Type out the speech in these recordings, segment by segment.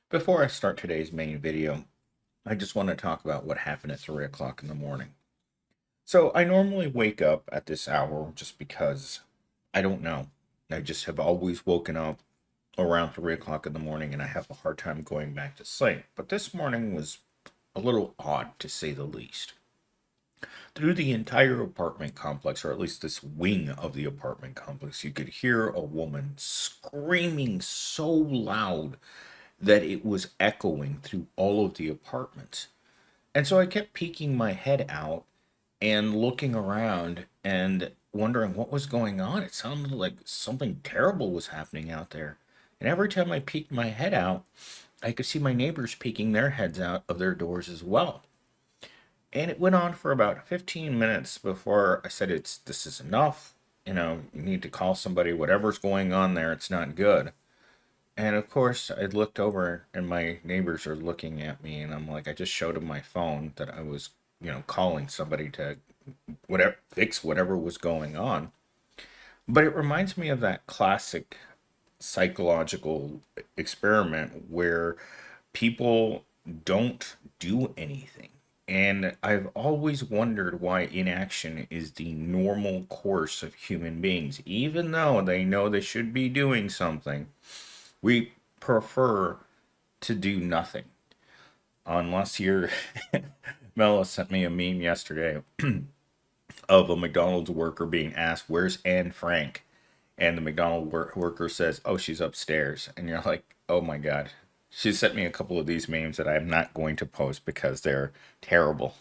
Before I start today's main video, I just want to talk about what happened at 3 o'clock in the morning. So I normally wake up at this hour just because I don't know. I just have always woken up around 3 o'clock in the morning and I have a hard time going back to sleep. But this morning was a little odd to say the least. Through the entire apartment complex, or at least this wing of the apartment complex, you could hear a woman screaming so loud that it was echoing through all of the apartments. And so I kept peeking my head out and looking around and wondering what was going on. It sounded like something terrible was happening out there. And every time I peeked my head out, I could see my neighbors peeking their heads out of their doors as well. And it went on for about 15 minutes before I said, this is enough. You need to call somebody. Whatever's going on there, it's not good. And of course, I looked over and my neighbors are looking at me, and I'm like, I just showed them my phone that I was, calling somebody to whatever fix whatever was going on. But it reminds me of that classic psychological experiment where people don't do anything. And I've always wondered why inaction is the normal course of human beings, even though they know they should be doing something. We prefer to do nothing unless you're Mela sent me a meme yesterday of a McDonald's worker being asked, "Where's Anne Frank?" And the worker says, "Oh, she's upstairs." And you're like, "Oh my God." She sent me a couple of these memes that I'm not going to post because they're terrible.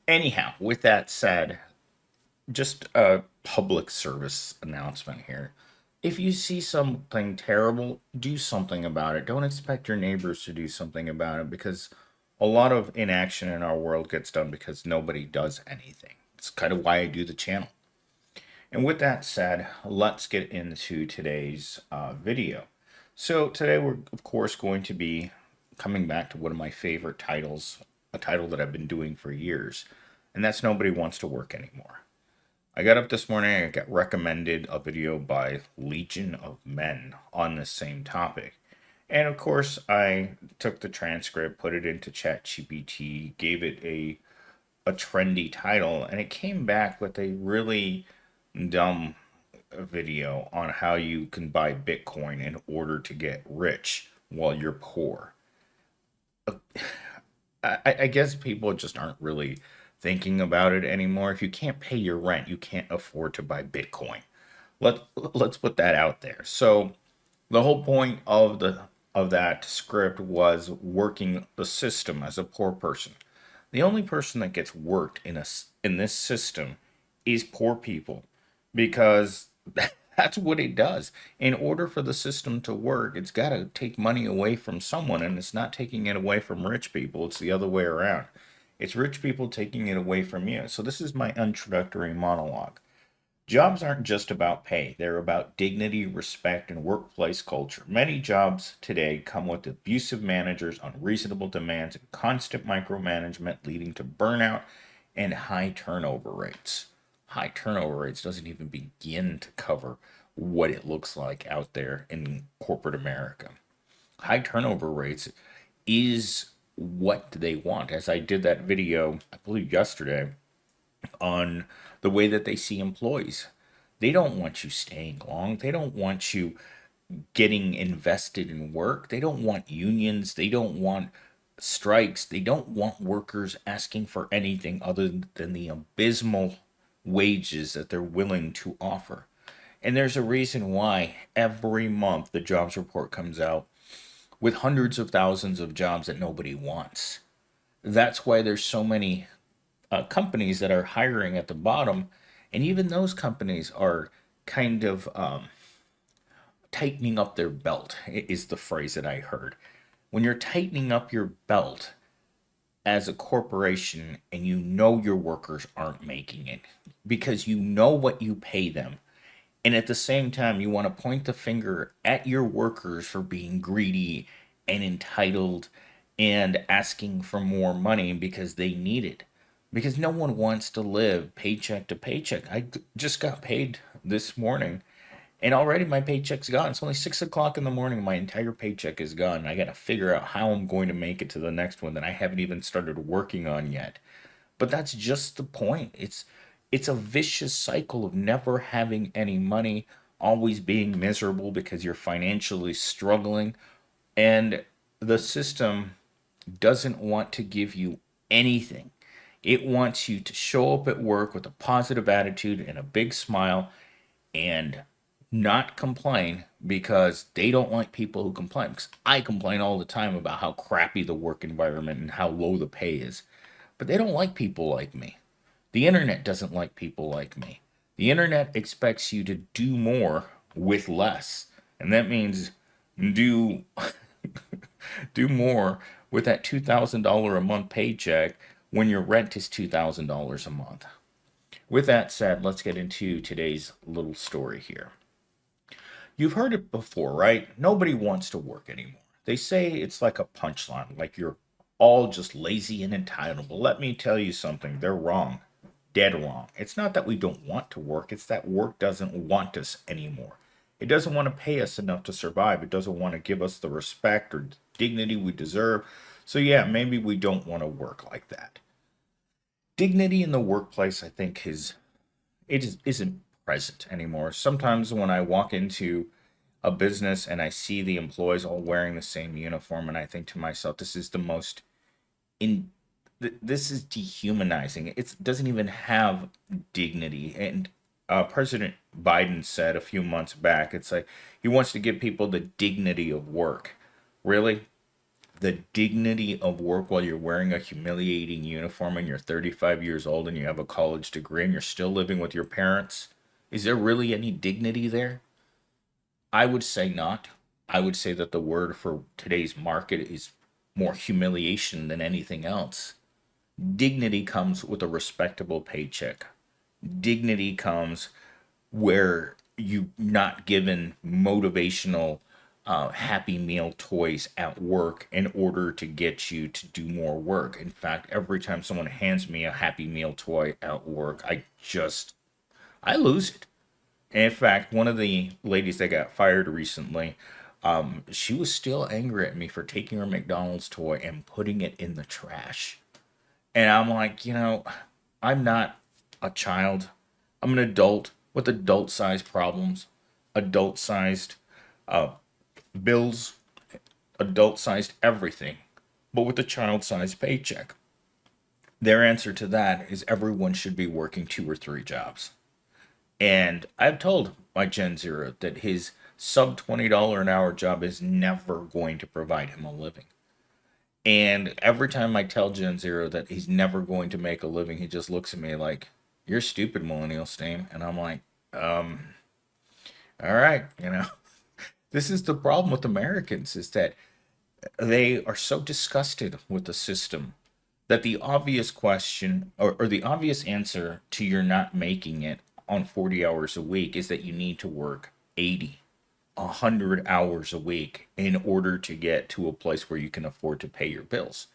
Anyhow, with that said, just a public service announcement here. If you see something terrible, do something about it. Don't expect your neighbors to do something about it because a lot of inaction in our world gets done because nobody does anything. It's kind of why I do the channel. And with that said, let's get into today's video. So today we're of course going to be coming back to one of my favorite titles, a title that I've been doing for years, and that's Nobody Wants to Work Anymore. I got up this morning, I got recommended a video by Legion of Men on this same topic. And of course, I took the transcript, put it into ChatGPT, gave it a trendy title, and it came back with a really dumb video on how you can buy Bitcoin in order to get rich while you're poor. I guess people just aren't really thinking about it anymore. If you can't pay your rent, you can't afford to buy Bitcoin. Let let's put that out there. So the whole point of that script was working the system as a poor person. The only person that gets worked in this system is poor people because that's what it does. In order for the system to work, it's got to take money away from someone, and it's not taking it away from rich people, it's the other way around. It's rich people taking it away from you. So, this is my introductory monologue. Jobs aren't just about pay, they're about dignity, respect, and workplace culture. Many jobs today come with abusive managers, unreasonable demands, and constant micromanagement, leading to burnout and high turnover rates. High turnover rates doesn't even begin to cover what it looks like out there in corporate America. High turnover rates is what they want. As I did that video, I believe yesterday, on the way that they see employees. They don't want you staying long. They don't want you getting invested in work. They don't want unions. They don't want strikes. They don't want workers asking for anything other than the abysmal wages that they're willing to offer. And there's a reason why every month the jobs report comes out with hundreds of thousands of jobs that nobody wants. That's why there's so many companies that are hiring at the bottom, and even those companies are kind of tightening up their belt, is the phrase that I heard. When you're tightening up your belt as a corporation and you know your workers aren't making it because you know what you pay them, and at the same time you want to point the finger at your workers for being greedy and entitled and asking for more money because they need it, because no one wants to live paycheck to paycheck. Just got paid this morning, And already my paycheck's gone. It's only 6 o'clock in the morning. My entire paycheck is gone. I got to figure out how I'm going to make it to the next one that I haven't even started working on yet. But that's just the point. It's a vicious cycle of never having any money, always being miserable because you're financially struggling, and the system doesn't want to give you anything. It wants you to show up at work with a positive attitude and a big smile and not complain because they don't like people who complain. Because I complain all the time about how crappy the work environment and how low the pay is. But they don't like people like me. The internet doesn't like people like me. The internet expects you to do more with less. And that means do do more with that $2,000 a month paycheck when your rent is $2,000 a month. With that said, let's get into today's little story here. You've heard it before, right? Nobody wants to work anymore. They say it's like a punchline, like you're all just lazy and entitled. But let me tell you something, they're wrong. Dead wrong. It's not that we don't want to work, it's that work doesn't want us anymore. It doesn't want to pay us enough to survive. It doesn't want to give us the respect or dignity we deserve. So, yeah, maybe we don't want to work like that. Dignity in the workplace, I think, isn't present anymore. Sometimes when I walk into a business and I see the employees all wearing the same uniform, and I think to myself, this is the most in this is dehumanizing. It doesn't even have dignity. And President Biden said a few months back, it's like he wants to give people the dignity of work. Really? The dignity of work while you're wearing a humiliating uniform and you're 35 years old and you have a college degree and you're still living with your parents? Is there really any dignity there? I would say not. I would say that the word for today's market is more humiliation than anything else. Dignity comes with a respectable paycheck. Dignity comes where you not given motivational happy meal toys at work in order to get you to do more work. In fact, every time someone hands me a happy meal toy at work, I lose it. In fact, one of the ladies that got fired recently, she was still angry at me for taking her McDonald's toy and putting it in the trash. And I'm like, I'm not a child. I'm an adult with adult sized problems, adult sized uh, bills, adult sized everything, but with a child sized paycheck. Their answer to that is everyone should be working 2 or 3 jobs. And I've told my Gen Zero that his sub $20 an hour job is never going to provide him a living. And every time I tell Gen Zero that he's never going to make a living, he just looks at me like, "You're stupid, millennial Steam." And I'm like, all right, This is the problem with Americans is that they are so disgusted with the system that the obvious question or the obvious answer to you're not making it on 40 hours a week is that you need to work 80, 100 hours a week in order to get to a place where you can afford to pay your bills.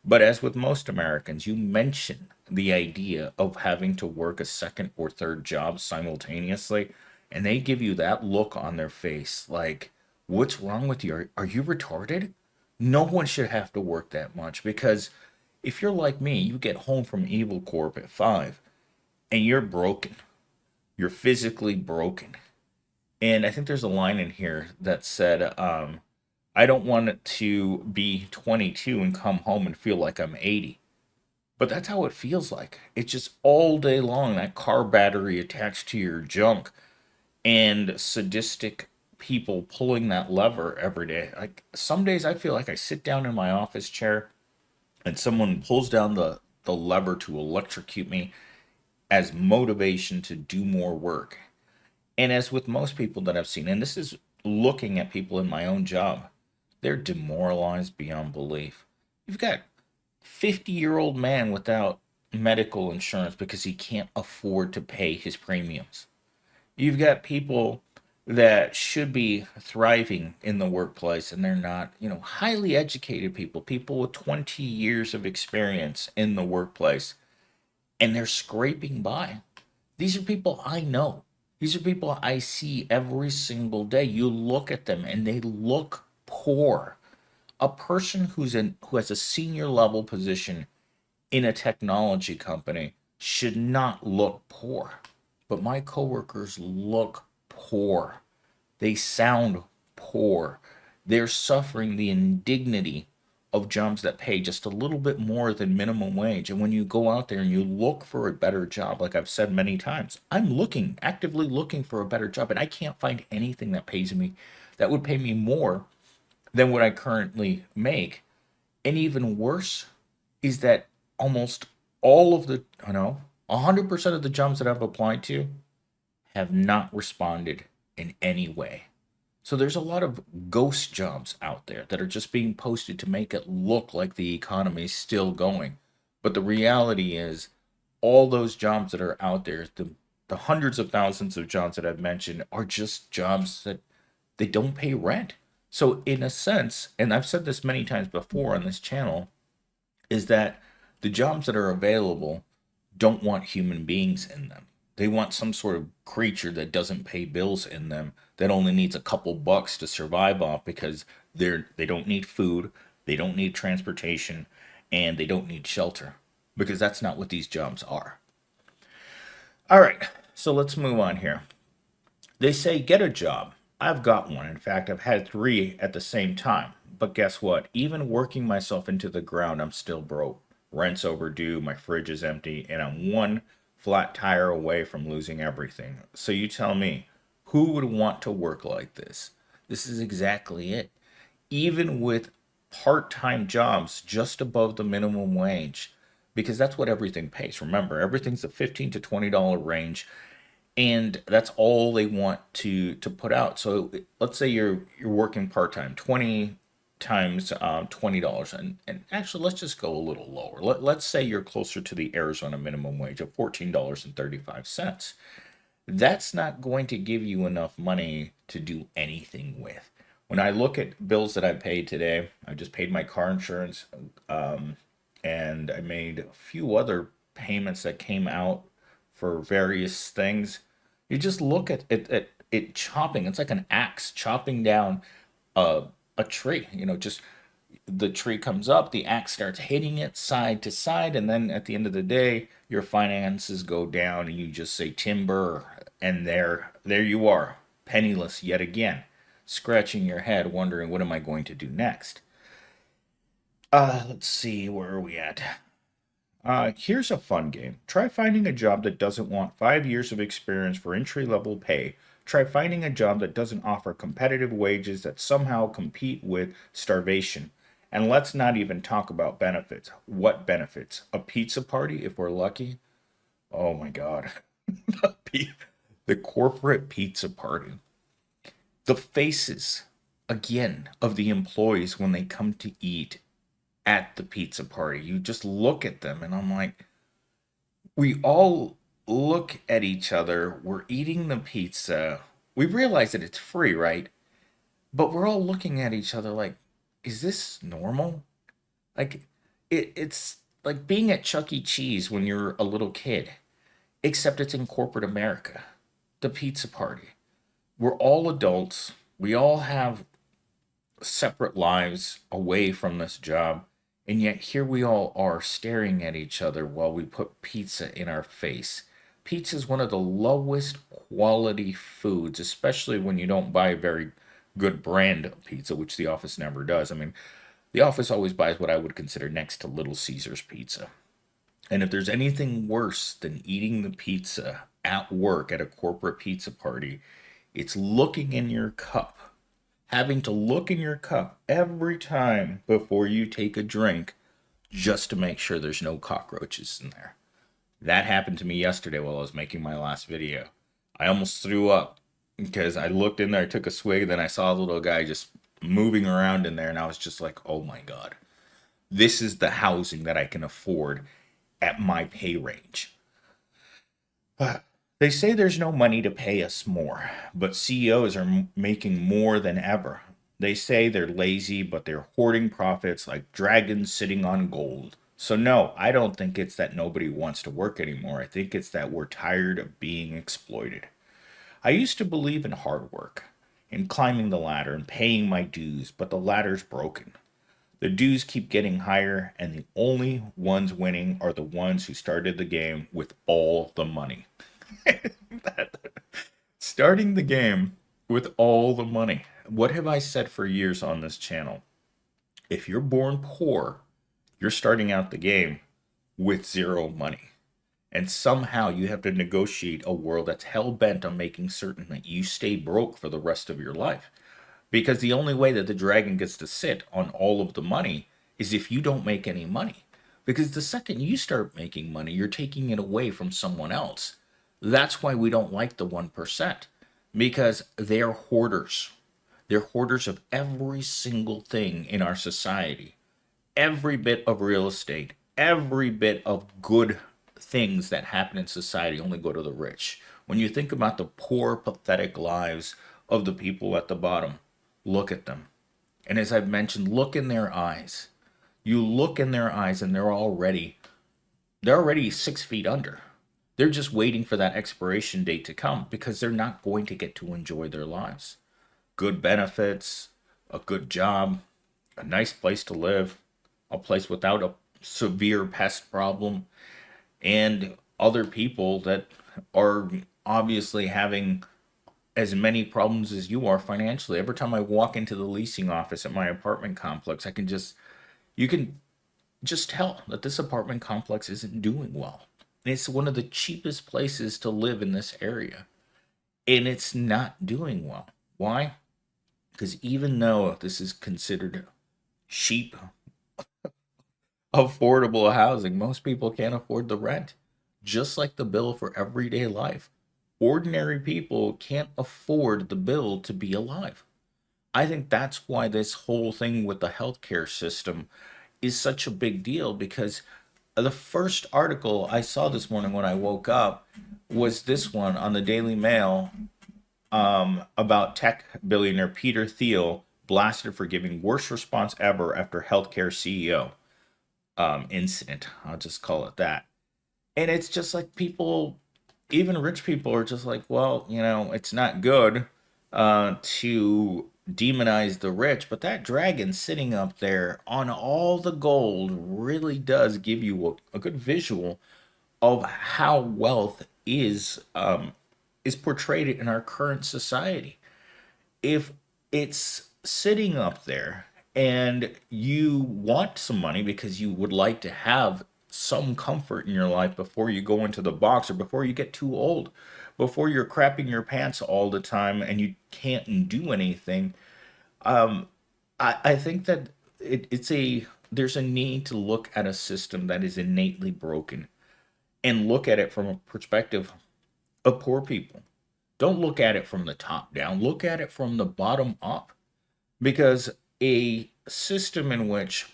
But as with most Americans, you mention the idea of having to work a second or third job simultaneously, and they give you that look on their face like, what's wrong with you? Are you retarded? No one should have to work that much because if you're like me, you get home from Evil Corp at 5 and you're broken. You're physically broken. And I think there's a line in here that said, I don't want it to be 22 and come home and feel like I'm 80. But that's how it feels like. It's just all day long, that car battery attached to your junk and sadistic people pulling that lever every day. Like some days I feel like I sit down in my office chair and someone pulls down the lever to electrocute me as motivation to do more work. And as with most people that I've seen, and this is looking at people in my own job, they're demoralized beyond belief. You've got 50-year-old man without medical insurance because he can't afford to pay his premiums. You've got people that should be thriving in the workplace and they're not, highly educated people, people with 20 years of experience in the workplace, and they're scraping by. These are people I know. These are people I see every single day. You look at them and they look poor. A person who has a senior level position in a technology company should not look poor. But my coworkers look poor. They sound poor. They're suffering the indignity of jobs that pay just a little bit more than minimum wage. And when you go out there and you look for a better job, like I've said many times, I'm looking, actively looking for a better job, and I can't find anything that pays me, that would pay me more than what I currently make. And even worse is that almost all of the, 100% of the jobs that I've applied to have not responded in any way. So there's a lot of ghost jobs out there that are just being posted to make it look like the economy is still going. But the reality is, all those jobs that are out there, the hundreds of thousands of jobs that I've mentioned, are just jobs that they don't pay rent. So in a sense, and I've said this many times before on this channel, is that the jobs that are available don't want human beings in them. They want some sort of creature that doesn't pay bills in them, that only needs a couple bucks to survive off because they don't need food, they don't need transportation, and they don't need shelter, because that's not what these jobs are. All right, so let's move on here. They say get a job. I've got one. In fact, I've had three at the same time. But guess what? Even working myself into the ground, I'm still broke. Rent's overdue, my fridge is empty, and I'm one flat tire away from losing everything. So you tell me, who would want to work like this? This is exactly it. Even with part time jobs just above the minimum wage, because that's what everything pays. Remember, everything's the $15 to $20 range, and that's all they want to put out. So let's say you're working part time, 20 times $20, and actually let's just go a little lower. Let's say you're closer to the Arizona minimum wage of $14.35. That's not going to give you enough money to do anything with. When I look at bills that I paid today, I just paid my car insurance, and I made a few other payments that came out for various things. You just look at it chopping. It's like an axe chopping down a, a tree. Just the tree comes up, the axe starts hitting it side to side, and then at the end of the day, your finances go down, and you just say timber, and there you are, penniless yet again, scratching your head, wondering what am I going to do next. Let's see, where are we at? Here's a fun game. Try finding a job that doesn't want 5 years of experience for entry level pay. Try finding a job that doesn't offer competitive wages that somehow compete with starvation. And let's not even talk about benefits. What benefits? A pizza party if we're lucky? Oh my God. The corporate pizza party. The faces, again, of the employees when they come to eat at the pizza party. You just look at them, and I'm like, we all look at each other. We're eating the pizza. We realize that it's free, right? But we're all looking at each other like, is this normal? Like, it's like being at Chuck E. Cheese when you're a little kid, except it's in corporate America. The pizza party. We're all adults. We all have separate lives away from this job. And yet here we all are staring at each other while we put pizza in our face. Pizza is one of the lowest quality foods, especially when you don't buy a very good brand of pizza, which the office never does. I mean, the office always buys what I would consider next to Little Caesars pizza. And if there's anything worse than eating the pizza at work at a corporate pizza party, it's looking in your cup, having to look in your cup every time before you take a drink just to make sure there's no cockroaches in there. That happened to me yesterday while I was making my last video. I almost threw up because I looked in there, I took a swig, and then I saw a little guy just moving around in there, and I was just like, oh my God, this is the housing that I can afford at my pay range. They say there's no money to pay us more, but CEOs are making more than ever. They say they're lazy, but they're hoarding profits like dragons sitting on gold. So, no, I don't think it's that nobody wants to work anymore. I think it's that we're tired of being exploited. I used to believe in hard work, in climbing the ladder and paying my dues, but the ladder's broken. The dues keep getting higher, and the only ones winning are the ones who started the game with all the money. Starting the game with all the money. What have I said for years on this channel? If you're born poor, you're starting out the game with zero money. And somehow you have to negotiate a world that's hell bent on making certain that you stay broke for the rest of your life. Because the only way that the dragon gets to sit on all of the money is if you don't make any money. Because the second you start making money, you're taking it away from someone else. That's why we don't like the 1%. Because they're hoarders. They're hoarders of every single thing in our society. Every bit of real estate, every bit of good things that happen in society only go to the rich. When you think about the poor, pathetic lives of the people at the bottom, look at them. And as I've mentioned, look in their eyes. You look in their eyes and they're already 6 feet under. They're just waiting for that expiration date to come because they're not going to get to enjoy their lives. Good benefits, a good job, a nice place to live, a place without a severe pest problem, and other people that are obviously having as many problems as you are financially. Every time I walk into the leasing office at my apartment complex, you can just tell that this apartment complex isn't doing well. And it's one of the cheapest places to live in this area. And it's not doing well. Why? Because even though this is considered cheap, affordable housing, most people can't afford the rent. Just like the bill for everyday life. Ordinary people can't afford the bill to be alive. I think that's why this whole thing with the healthcare system is such a big deal because the first article I saw this morning when I woke up was this one on the Daily Mail about tech billionaire Peter Thiel blasted for giving worst response ever after healthcare CEO incident. I'll just call it that. And it's just like people, even rich people, are just like, well, it's not good to demonize the rich, but that dragon sitting up there on all the gold really does give you a good visual of how wealth is portrayed in our current society. If it's sitting up there and you want some money because you would like to have some comfort in your life before you go into the box or before you get too old, before you're crapping your pants all the time and you can't do anything, um, I think that there's a need to look at a system that is innately broken and look at it from a perspective of poor people. Don't look at it from the top down. Look at it from the bottom up. Because a system in which,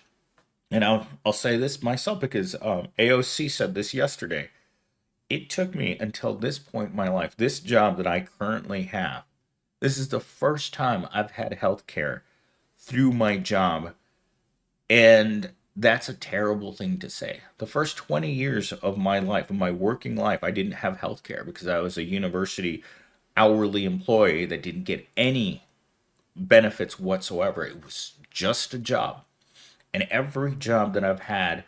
and I'll say this myself because AOC said this yesterday. It took me until this point in my life, this job that I currently have. This is the first time I've had health care through my job, and that's a terrible thing to say. The first 20 years of my life, of my working life, I didn't have health care because I was a university hourly employee that didn't get any benefits whatsoever. It was just a job. And every job that I've had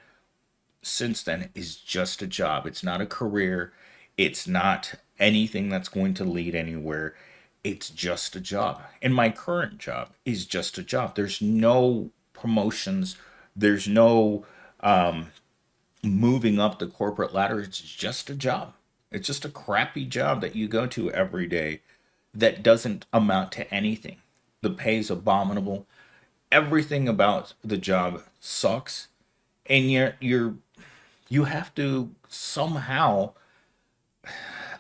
since then is just a job. It's not a career. It's not anything that's going to lead anywhere. It's just a job. And my current job is just a job. There's no promotions. There's no moving up the corporate ladder. It's just a job. It's just a crappy job that you go to every day that doesn't amount to anything. The pay is abominable. Everything about the job sucks, and you have to somehow.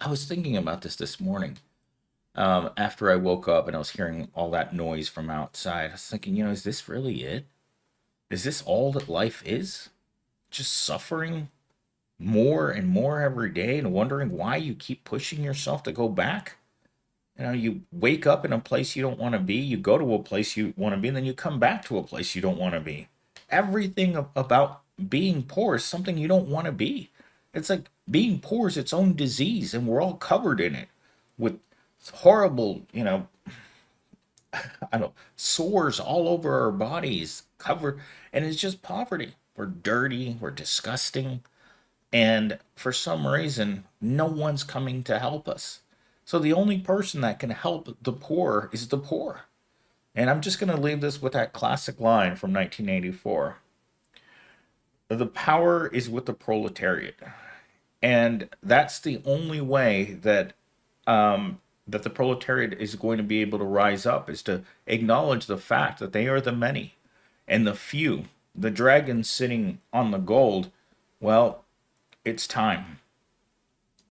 I was thinking about this morning after I woke up and I was hearing all that noise from outside. I was thinking, is this really it? Is this all that life is? Just suffering more and more every day and wondering why you keep pushing yourself to go back? You wake up in a place you don't want to be, you go to a place you want to be, and then you come back to a place you don't want to be. Everything about being poor is something you don't want to be. It's like being poor is its own disease, and we're all covered in it with horrible, I don't sores all over our bodies, covered, and it's just poverty. We're dirty, we're disgusting, and for some reason, no one's coming to help us. So the only person that can help the poor is the poor. And I'm just going to leave this with that classic line from 1984. The power is with the proletariat. And that's the only way that the proletariat is going to be able to rise up, is to acknowledge the fact that they are the many and the few. The dragon sitting on the gold, well, it's time.